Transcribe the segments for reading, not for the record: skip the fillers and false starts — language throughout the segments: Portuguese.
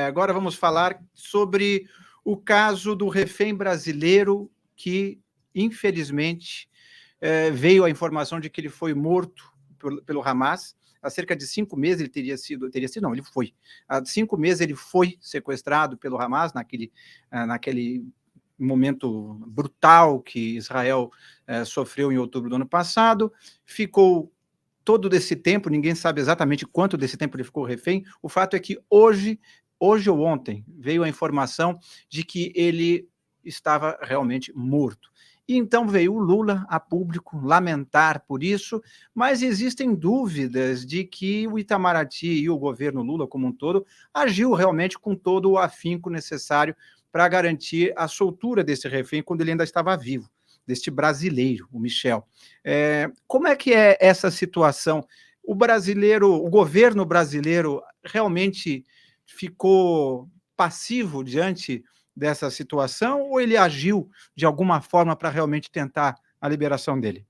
Agora vamos falar sobre o caso do refém brasileiro que, infelizmente, veio a informação de que ele foi morto pelo Hamas. Há cerca de 5 meses ele ele foi. Há 5 meses ele foi sequestrado pelo Hamas, naquele momento brutal que Israel sofreu em outubro do ano passado. Ficou todo desse tempo, ninguém sabe exatamente quanto desse tempo ele ficou refém. O fato é que hoje ou ontem, veio a informação de que ele estava realmente morto. E então veio o Lula a público lamentar por isso, mas existem dúvidas de que o Itamaraty e o governo Lula como um todo agiu realmente com todo o afinco necessário para garantir a soltura desse refém quando ele ainda estava vivo, deste brasileiro, o Michel. Como é que é essa situação? O governo brasileiro realmente ficou passivo diante dessa situação ou ele agiu de alguma forma para realmente tentar a liberação dele?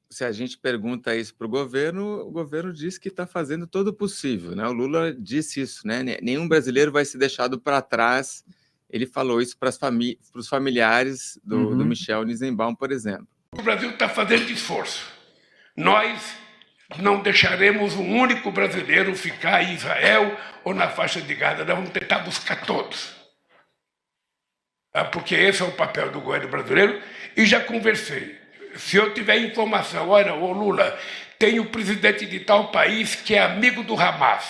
Se a gente pergunta isso para o governo diz que está fazendo todo o possível, né? O Lula disse isso, né? Nenhum brasileiro vai ser deixado para trás. Ele falou isso para os familiares do Michel Nizenbaum, por exemplo. O Brasil está fazendo esforço. Nós não deixaremos um único brasileiro ficar em Israel ou na faixa de Gaza. Nós vamos tentar buscar todos. Porque esse é o papel do governo brasileiro. E já conversei. Se eu tiver informação, olha, ô Lula, tem o presidente de tal país que é amigo do Hamas.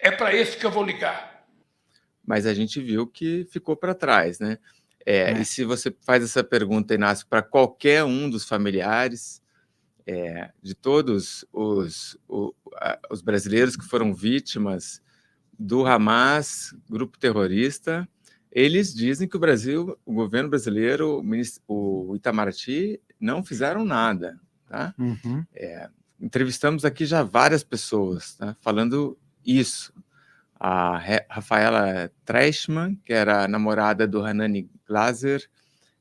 É para esse que eu vou ligar. Mas a gente viu que ficou para trás, né? E se você faz essa pergunta, Inácio, para qualquer um dos familiares de todos os brasileiros que foram vítimas do Hamas, grupo terrorista, eles dizem que o governo brasileiro, o Itamaraty, não fizeram nada. Tá? Entrevistamos aqui já várias pessoas, tá, falando isso. A Rafaela Treishman, que era a namorada do Hanani Glaser,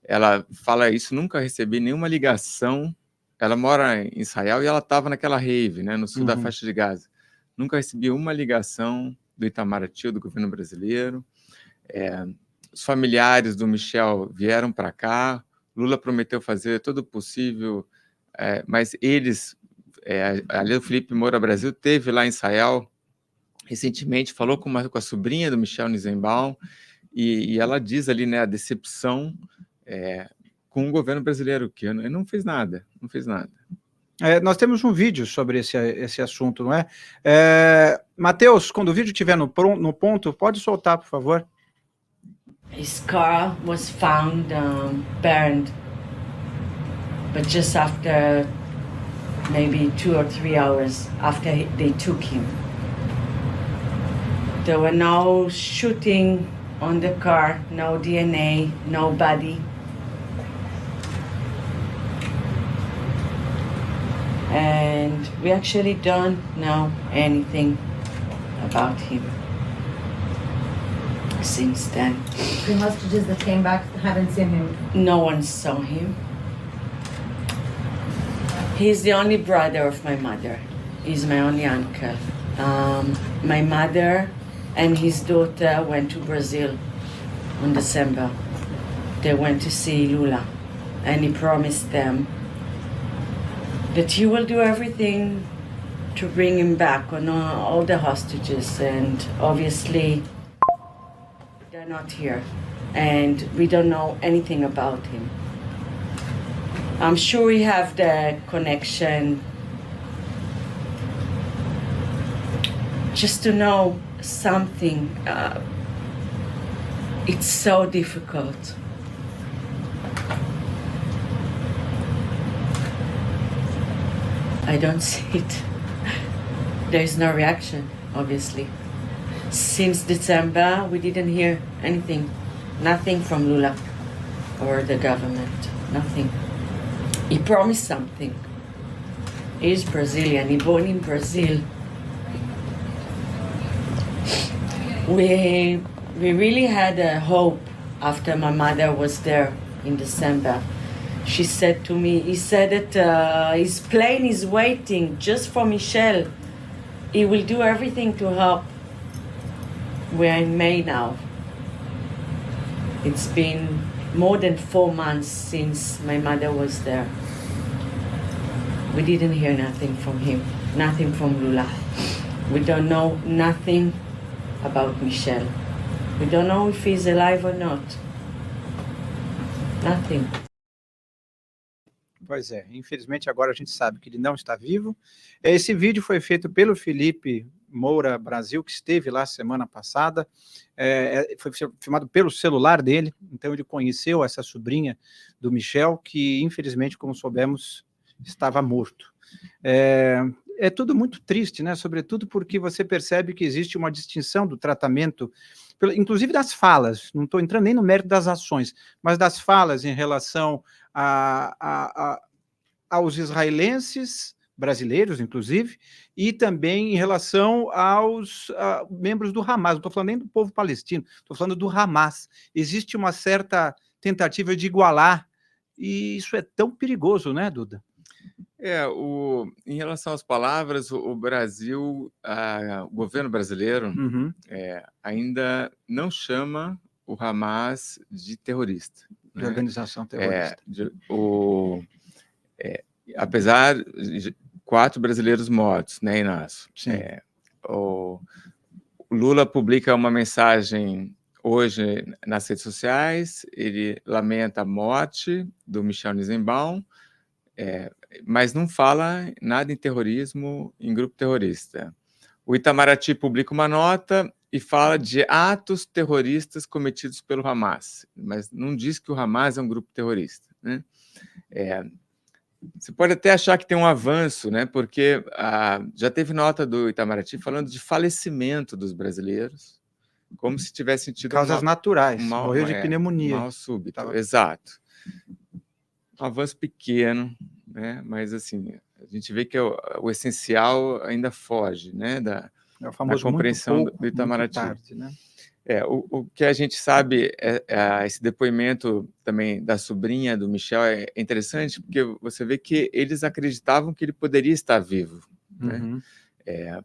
ela fala isso, nunca recebi nenhuma ligação. Ela mora em Israel e ela estava naquela rave, né, no sul da faixa de Gaza. Nunca recebi uma ligação do Itamaraty ou do governo brasileiro. Os familiares do Michel vieram para cá, Lula prometeu fazer todo o possível, mas eles, ali o Felipe Moura Brasil teve lá em Israel recentemente, falou com a sobrinha do Michel Nizenbaum, e ela diz ali, né, a decepção com o governo brasileiro, que não fez nada. Nós temos um vídeo sobre esse assunto, não é? Matheus, quando o vídeo estiver no ponto, pode soltar, por favor. His car was found burned, but just after maybe 2 or 3 hours after they took him. There were no shooting on the car, no DNA, no body. And we actually don't know anything about him since then. The hostages that came back haven't seen him? No one saw him. He's the only brother of my mother. He's my only uncle. My mother and his daughter went to Brazil in December. They went to see Lula, and he promised them that he will do everything to bring him back on all the hostages, and obviously they're not here, and we don't know anything about him. I'm sure we have the connection just to know something. It's so difficult. I don't see it. There is no reaction, obviously. Since December, we didn't hear anything. Nothing from Lula or the government. Nothing. He promised something. He's Brazilian. He born in Brazil. We really had a hope after my mother was there in December. She said to me, he said that his plane is waiting just for Michel. He will do everything to help. we're in May now. It's been more than 4 months since my mother was there. We didn't hear nothing from him, nothing from Lula. We don't know nothing about Michel. We don't know if he's alive or not. Nothing. Pois é, infelizmente agora a gente sabe que ele não está vivo. Esse vídeo foi feito pelo Felipe Moura Brasil, que esteve lá semana passada. Foi filmado pelo celular dele, então ele conheceu essa sobrinha do Michel, que infelizmente, como soubemos, estava morto. É tudo muito triste, né? Sobretudo porque você percebe que existe uma distinção do tratamento, inclusive das falas, não estou entrando nem no mérito das ações, mas das falas em relação aos israelenses, brasileiros, inclusive, e também em relação aos membros do Hamas. Não estou falando nem do povo palestino, estou falando do Hamas. Existe uma certa tentativa de igualar, e isso é tão perigoso, né, Duda? Em relação às palavras, o Brasil, o governo brasileiro, ainda não chama o Hamas de terrorista. De organização terrorista. Apesar de 4 brasileiros mortos, né, Inácio? Sim. O Lula publica uma mensagem hoje nas redes sociais, ele lamenta a morte do Michel Nisenbaum, mas não fala nada em terrorismo, em grupo terrorista. O Itamaraty publica uma nota e fala de atos terroristas cometidos pelo Hamas, mas não diz que o Hamas é um grupo terrorista, né? Você pode até achar que tem um avanço, né? Porque já teve nota do Itamaraty falando de falecimento dos brasileiros, como se tivessem tido causas naturais, morreu de pneumonia. Mal súbito, exato. Um avanço pequeno, né? Mas assim, a gente vê que o essencial ainda foge, né? Da compreensão do Itamaraty. Tarde, né? O que a gente sabe esse depoimento também da sobrinha do Michel é interessante, porque você vê que eles acreditavam que ele poderia estar vivo, né?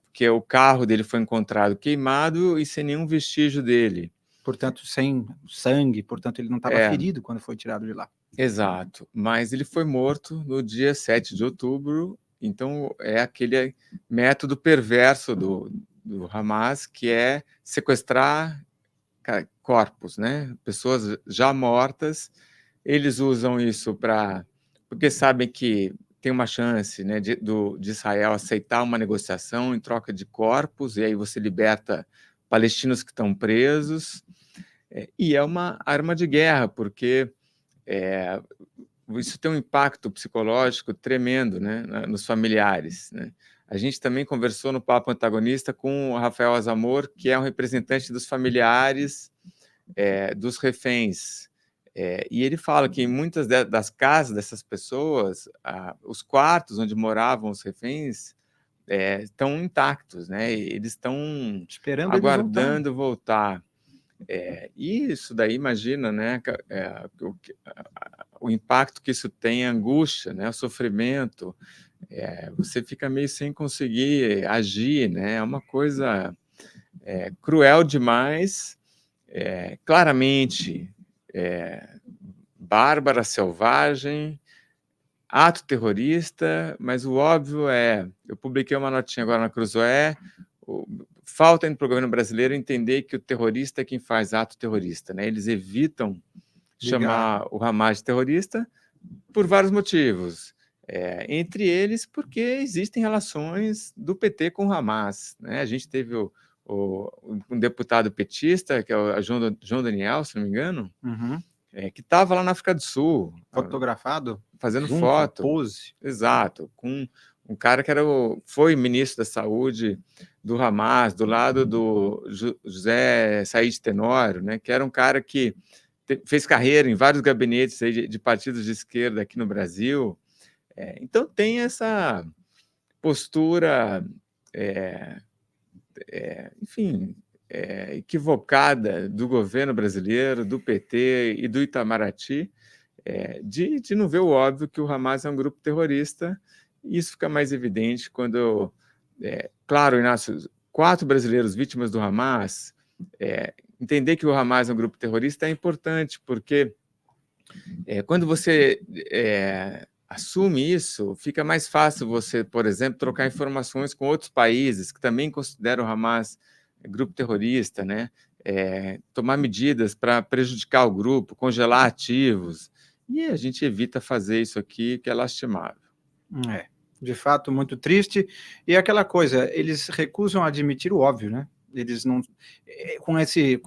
Porque o carro dele foi encontrado queimado e sem nenhum vestígio dele. Portanto, sem sangue, portanto, ele não estava ferido quando foi tirado de lá. Exato, mas ele foi morto no dia 7 de outubro, então é aquele método perverso do Hamas, que é sequestrar corpos, né? Pessoas já mortas. Eles usam isso porque sabem que tem uma chance, né, de Israel aceitar uma negociação em troca de corpos, e aí você liberta palestinos que estão presos, e é uma arma de guerra, porque isso tem um impacto psicológico tremendo, né, nos familiares, né? A gente também conversou no Papo Antagonista com o Rafael Azamor, que é um representante dos familiares dos reféns. E ele fala que em muitas das casas dessas pessoas, os quartos onde moravam os reféns estão intactos, né? Eles estão aguardando voltar. E isso daí, imagina, né? O impacto que isso tem, a angústia, né? O sofrimento. Você fica meio sem conseguir agir, né? É uma coisa cruel demais, claramente bárbara, selvagem, ato terrorista, mas o óbvio eu publiquei uma notinha agora na Cruzoé, falta para o governo brasileiro entender que o terrorista é quem faz ato terrorista, né? Eles evitam chamar o Hamas de terrorista por vários motivos. Entre eles, porque existem relações do PT com o Hamas, né? A gente teve um deputado petista, que é o João Daniel, se não me engano, que estava lá na África do Sul. Fotografado? Fazendo foto. Pose. Exato, com um cara que foi ministro da Saúde do Hamas, do lado do José Said Tenório, né? Que era um cara que fez carreira em vários gabinetes aí de partidos de esquerda aqui no Brasil. Então tem essa postura, enfim, equivocada do governo brasileiro, do PT e do Itamaraty, de não ver o óbvio que o Hamas é um grupo terrorista. E isso fica mais evidente quando, claro, Inácio, 4 brasileiros vítimas do Hamas entender que o Hamas é um grupo terrorista é importante, porque quando você assume isso, fica mais fácil você, por exemplo, trocar informações com outros países que também consideram o Hamas grupo terrorista, né? Tomar medidas para prejudicar o grupo, congelar ativos, e a gente evita fazer isso aqui, que é lastimável. De fato, muito triste. E aquela coisa, eles recusam admitir o óbvio, né? Eles não... Com esse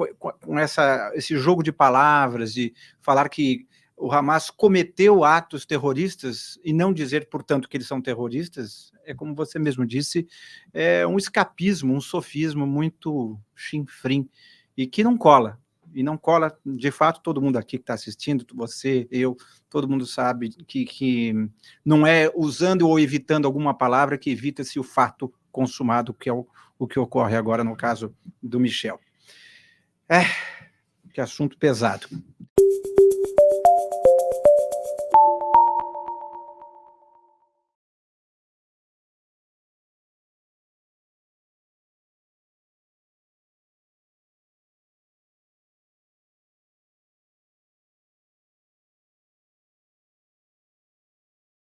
jogo de palavras, de falar que o Hamas cometeu atos terroristas e não dizer, portanto, que eles são terroristas, como você mesmo disse, é um escapismo, um sofismo muito chinfrim e que não cola. E não cola, de fato, todo mundo aqui que está assistindo, você, eu, todo mundo sabe que não é usando ou evitando alguma palavra que evita-se o fato consumado, que é o que ocorre agora no caso do Michel. Que assunto pesado.